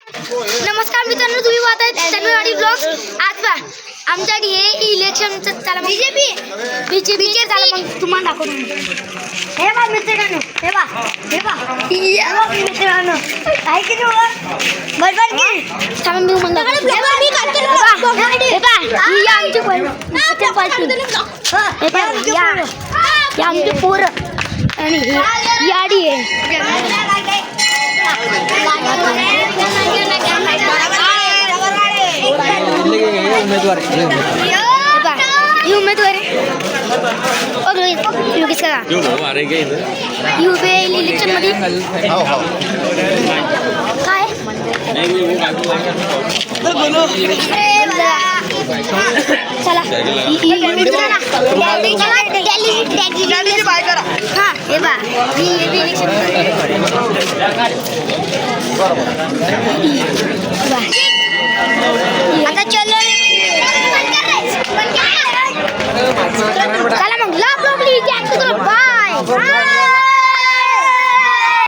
नमस्कार मित्रांनो, तुम्ही पाहताय तन्मयवाडी ब्लॉग्स. आज पहा आमच्याकडे हे इलेक्शनचं चला बीजेपी चला मग तुम्हाला दाखवतो. हे बा मित्रांनो, हे बा मित्रांनो काय की बरोबर की चला मी मग ही आमची आमची पोरं आणि ही आडी आहे. उमेदवार इलेक्शन मध्ये काय चला हा हे बा